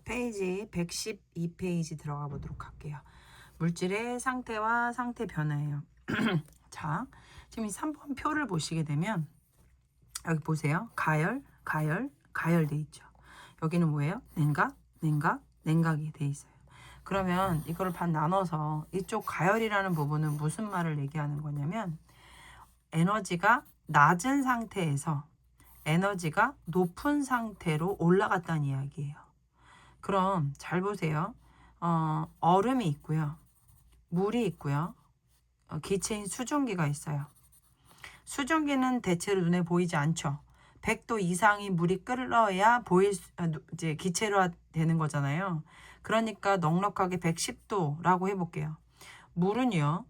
페이지 112페이지 들어가 보도록 할게요. 물질의 상태와 상태 변화예요. 자, 지금 이 3번 표를 보시게 되면 여기 보세요. 가열, 가열, 가열돼 있죠. 여기는 뭐예요? 냉각, 냉각, 냉각이 돼 있어요. 그러면 이거를 반 나눠서 이쪽 가열이라는 부분은 무슨 말을 얘기하는 거냐면 에너지가 낮은 상태에서 에너지가 높은 상태로 올라갔다는 이야기예요. 그럼 잘 보세요. 얼음이 있고요. 물이 있고요. 기체인 수증기가 있어요. 수증기는 대체로 눈에 보이지 않죠. 100도 이상이 물이 끓어야 이제 기체로 되는 거잖아요. 그러니까 넉넉하게 110도라고 해볼게요. 물은요,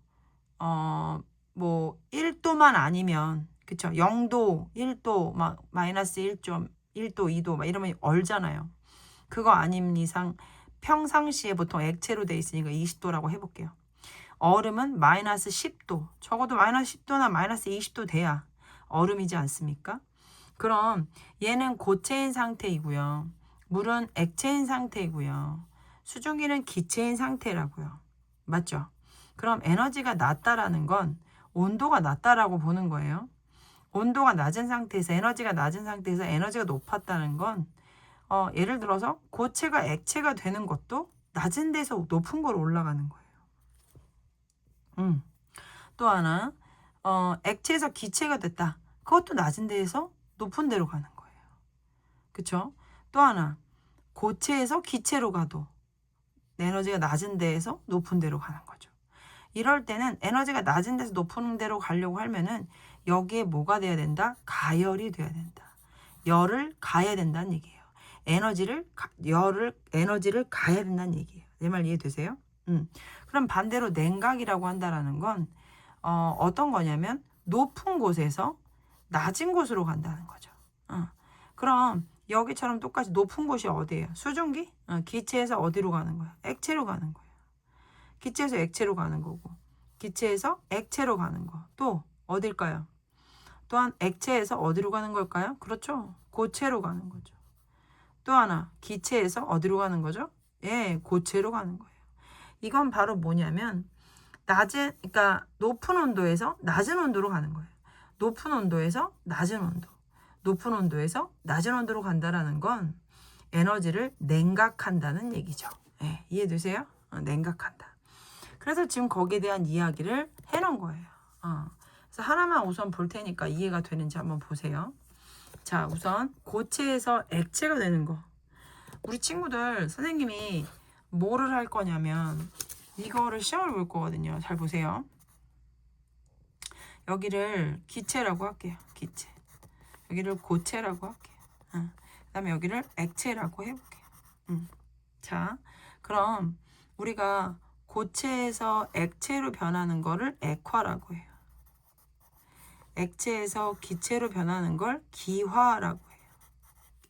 뭐 1도만 아니면 그쵸? 0도, 1도, 막 마이너스 1도, 2도 막 이러면 얼잖아요. 그거 아닌 이상 평상시에 보통 액체로 돼 있으니까 20도라고 해볼게요. 얼음은 마이너스 10도, 적어도 마이너스 10도나 마이너스 20도 돼야 얼음이지 않습니까? 그럼 얘는 고체인 상태이고요. 물은 액체인 상태이고요. 수증기는 기체인 상태라고요. 맞죠? 그럼 에너지가 낮다라는 건 온도가 낮다라고 보는 거예요. 온도가 낮은 상태에서 에너지가 낮은 상태에서 에너지가 높았다는 건 예를 들어서 고체가 액체가 되는 것도 낮은 데서 높은 걸 올라가는 거예요. 또 하나 액체에서 기체가 됐다. 그것도 낮은 데에서 높은 데로 가는 거예요. 그쵸? 또 하나 고체에서 기체로 가도 에너지가 낮은 데에서 높은 데로 가는 거죠. 이럴 때는 에너지가 낮은 데서 높은 데로 가려고 하면은 여기에 뭐가 돼야 된다? 가열이 돼야 된다. 열을 가해야 된다는 얘기예요. 에너지를 가해야 된다는 얘기예요. 내 말 이해되세요? 그럼 반대로 냉각이라고 한다라는 건 어떤 거냐면 높은 곳에서 낮은 곳으로 간다는 거죠. 그럼 여기처럼 똑같이 높은 곳이 어디예요? 수증기? 기체에서 어디로 가는 거야? 액체로 가는 거예요. 기체에서 액체로 가는 거고 기체에서 액체로 가는 거. 또 어딜까요? 또한 액체에서 어디로 가는 걸까요? 그렇죠. 고체로 가는 거죠. 또 하나 기체에서 어디로 가는 거죠? 예, 고체로 가는 거예요. 이건 바로 뭐냐면 그러니까 높은 온도에서 낮은 온도로 가는 거예요. 높은 온도에서 낮은 온도. 높은 온도에서 낮은 온도로 간다라는 건 에너지를 냉각한다는 얘기죠. 예, 이해되세요? 냉각한다. 그래서 지금 거기에 대한 이야기를 해놓은 거예요. 그래서 하나만 우선 볼 테니까 이해가 되는지 한번 보세요. 자, 우선 고체에서 액체가 되는 거. 우리 친구들 선생님이 뭐를 할 거냐면 이거를 시험을 볼 거거든요. 잘 보세요. 여기를 기체라고 할게요. 기체. 여기를 고체라고 할게요. 그 다음에 여기를 액체라고 해볼게요. 자, 그럼 우리가 고체에서 액체로 변하는 거를 액화라고 해요. 액체에서 기체로 변하는 걸 기화라고 해요.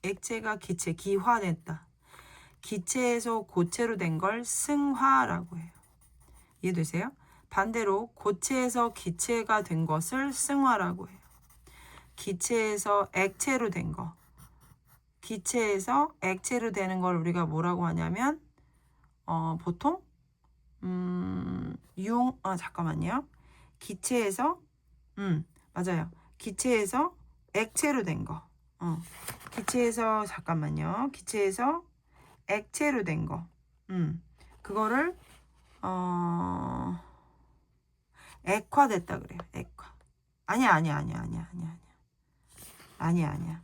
액체가 기체, 기화됐다. 기체에서 고체로 된 걸 승화라고 해요. 이해되세요? 반대로 고체에서 기체가 된 것을 승화라고 해요. 기체에서 액체로 된 거. 기체에서 액체로 되는 걸 우리가 뭐라고 하냐면 보통 잠깐만요. 기체에서 맞아요. 기체에서 액체로 된 거. 기체에서 잠깐만요. 기체에서 액체로 된 거. 그거를 액화됐다 그래요. 액화. 아니야.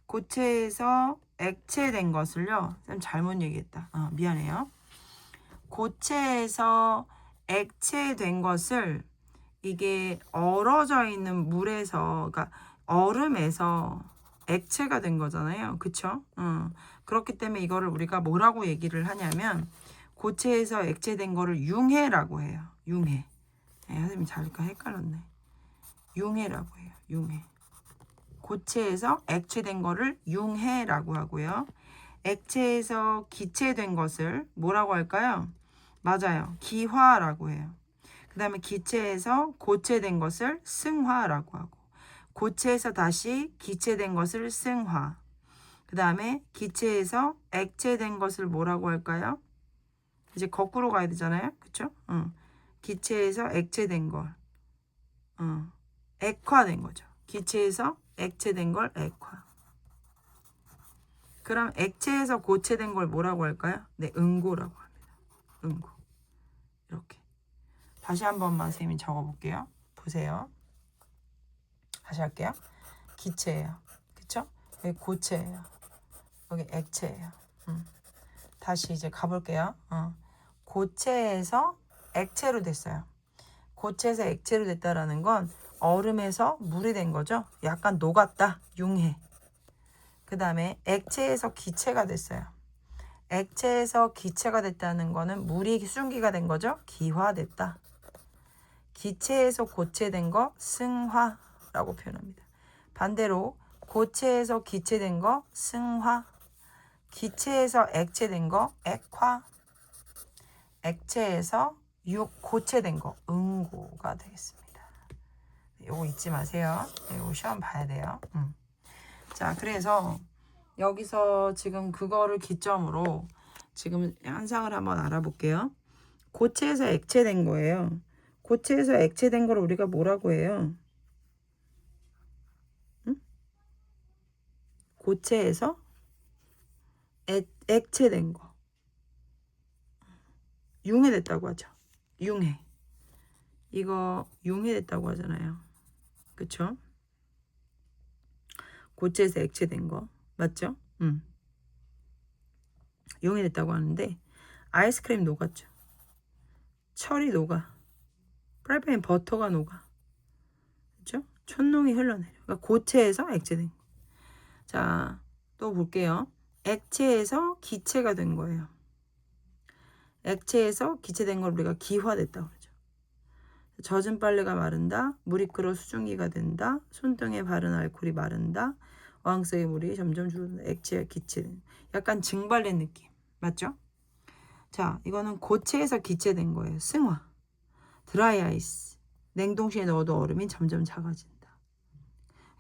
고체에서 액체된 것을요. 쌤 잘못 얘기했다. 미안해요. 고체에서 액체된 것을 이게 얼어져 있는 물에서, 그러니까 얼음에서 액체가 된 거잖아요. 그쵸? 그렇기 때문에 이거를 우리가 뭐라고 얘기를 하냐면 고체에서 액체된 거를 융해라고 해요. 융해. 선생님이 잘까 헷갈렸네. 융해라고 해요. 융해. 고체에서 액체된 거를 융해라고 하고요. 액체에서 기체된 것을 뭐라고 할까요? 맞아요. 기화라고 해요. 그 다음에 기체에서 고체된 것을 승화라고 하고 고체에서 다시 기체된 것을 승화. 그 다음에 기체에서 액체된 것을 뭐라고 할까요? 이제 거꾸로 가야 되잖아요. 그쵸? 기체에서 액체된 걸. 액화된 거죠. 기체에서 액체된 걸 액화. 그럼 액체에서 고체된 걸 뭐라고 할까요? 네, 응고라고 합니다. 응고. 이렇게. 다시 한 번만 선생님이 적어볼게요. 보세요. 다시 할게요. 기체예요. 그쵸? 여기 고체예요. 여기 액체예요. 다시 이제 가볼게요. 고체에서 액체로 됐어요. 고체에서 액체로 됐다라는 건 얼음에서 물이 된 거죠. 약간 녹았다. 융해. 그 다음에 액체에서 기체가 됐어요. 액체에서 기체가 됐다는 거는 물이 수증기가 된 거죠. 기화됐다. 기체에서 고체된 거 승화라고 표현합니다. 반대로 고체에서 기체된 거 승화, 기체에서 액체된 거 액화, 액체에서 고체된 거 응고가 되겠습니다. 이거 잊지 마세요. 이거 시험 봐야 돼요. 자, 그래서 여기서 지금 그거를 기점으로 지금 현상을 한번 알아볼게요. 고체에서 액체된 거예요. 고체에서 액체된 걸 우리가 뭐라고 해요? 고체에서 액체된 거. 융해됐다고 하죠. 융해. 이거 융해됐다고 하잖아요. 그쵸? 고체에서 액체된 거. 맞죠? 융해됐다고 하는데 아이스크림 녹았죠. 철이 녹아. 프라이팬에 버터가 녹아. 그쵸? 촛농이 흘러내려. 그러니까 고체에서 액체된 거. 자, 또 볼게요. 액체에서 기체가 된 거예요. 액체에서 기체된 걸 우리가 기화됐다고 그러죠. 젖은 빨래가 마른다. 물이 끓어 수증기가 된다. 손등에 바른 알코올이 마른다. 어항속의 물이 점점 줄어든다. 액체와 기체. 약간 증발된 느낌. 맞죠? 자, 이거는 고체에서 기체된 거예요. 승화. 드라이 아이스. 냉동실에 넣어도 얼음이 점점 작아진다.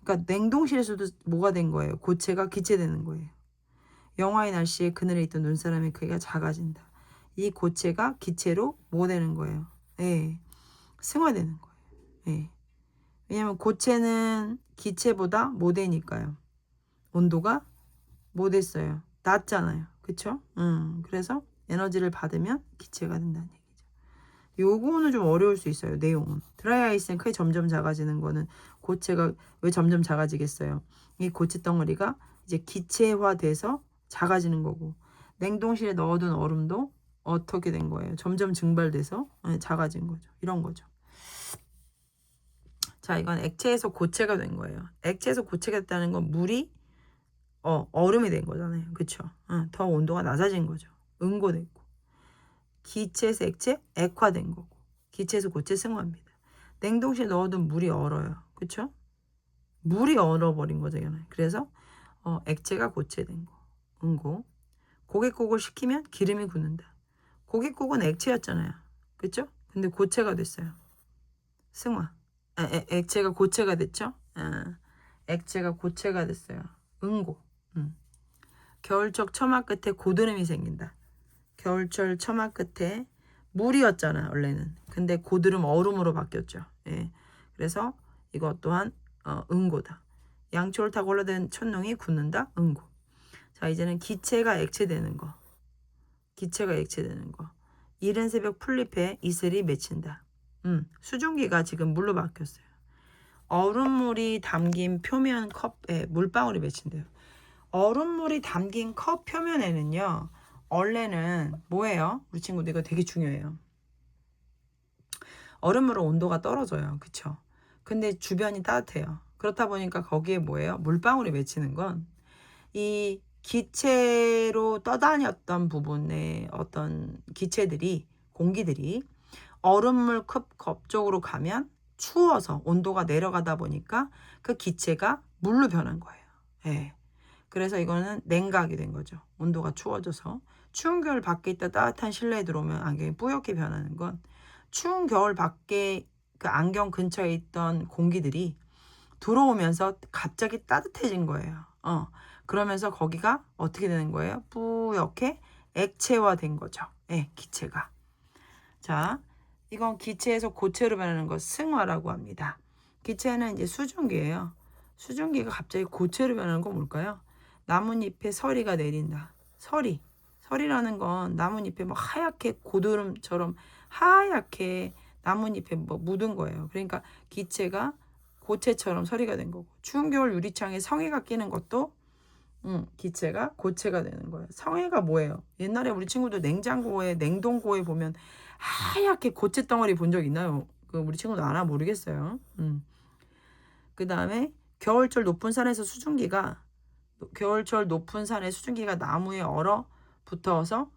그러니까 냉동실에서도 뭐가 된 거예요? 고체가 기체되는 거예요. 영하의 날씨에 그늘에 있던 눈사람의 크기가 작아진다. 이 고체가 기체로 뭐 되는 거예요? 예, 승화되는 거예요. 예. 왜냐면 고체는 기체보다 뭐 되니까요. 온도가 뭐 됐어요? 낮잖아요. 그쵸? 그래서 에너지를 받으면 기체가 된다는 얘기죠. 요거는 좀 어려울 수 있어요. 내용은. 드라이 아이스는 크게 점점 작아지는 거는 고체가 왜 점점 작아지겠어요? 이 고체 덩어리가 이제 기체화돼서 작아지는 거고, 냉동실에 넣어둔 얼음도 어떻게 된 거예요? 점점 증발돼서 작아진 거죠. 이런 거죠. 자, 이건 액체에서 고체가 된 거예요. 액체에서 고체가 됐다는 건 물이 얼음이 된 거잖아요. 그쵸? 더 온도가 낮아진 거죠. 응고됐고. 기체에서 액체, 액화된 거고. 기체에서 고체 승화입니다. 냉동실에 넣어둔 물이 얼어요. 그쵸? 물이 얼어버린 거잖아요. 그래서 액체가 고체된 거. 응고. 고깃국을 식히면 기름이 굳는다. 고깃국은 액체였잖아요. 그쵸? 근데 고체가 됐어요. 승화. 액체가 고체가 됐죠? 액체가 고체가 됐어요. 응고. 겨울철 처마 끝에 고드름이 생긴다. 겨울철 처마 끝에 물이었잖아 원래는. 근데 고드름 얼음으로 바뀌었죠. 예. 그래서 이것 또한 응고다. 양초를 타고 흘러든 촛농이 굳는다. 응고. 자, 이제는 기체가 액체되는 거. 기체가 액체되는 거. 이른 새벽 풀잎에 이슬이 맺힌다. 수증기가 지금 물로 바뀌었어요. 얼음물이 담긴 표면 컵에 물방울이 맺힌대요. 얼음물이 담긴 컵 표면에는요. 원래는 뭐예요? 우리 친구들 이거 되게 중요해요. 얼음물은 온도가 떨어져요. 그쵸? 근데 주변이 따뜻해요. 그렇다 보니까 거기에 뭐예요? 물방울이 맺히는 건 이 기체로 떠다녔던 부분의 어떤 기체들이, 공기들이 얼음물 컵 쪽으로 가면 추워서 온도가 내려가다 보니까 그 기체가 물로 변한 거예요. 예. 그래서 이거는 냉각이 된 거죠. 온도가 추워져서. 추운 겨울 밖에 있다 따뜻한 실내에 들어오면 안경이 뿌옇게 변하는 건 추운 겨울 밖에 그 안경 근처에 있던 공기들이 들어오면서 갑자기 따뜻해진 거예요. 그러면서 거기가 어떻게 되는 거예요? 뿌옇게 액체화된 거죠. 예, 기체가. 자, 이건 기체에서 고체로 변하는 것 승화라고 합니다. 기체는 이제 수증기예요. 수증기가 갑자기 고체로 변하는 건 뭘까요? 나뭇잎에 서리가 내린다. 서리. 서리라는 건 나뭇잎에 뭐 하얗게 고드름처럼 하얗게 나뭇잎에 뭐 묻은 거예요. 그러니까 기체가 고체처럼 서리가 된 거고, 추운 겨울 유리창에 성에가 끼는 것도 기체가 고체가 되는 거예요. 성에가 뭐예요? 옛날에 우리 친구들 냉장고에 냉동고에 보면 하얗게 고체 덩어리 본 적 있나요? 그 우리 친구들 아나 모르겠어요. 그 다음에 겨울철 높은 산에서 수증기가 겨울철 높은 산의 수증기가 나무에 얼어 붙어서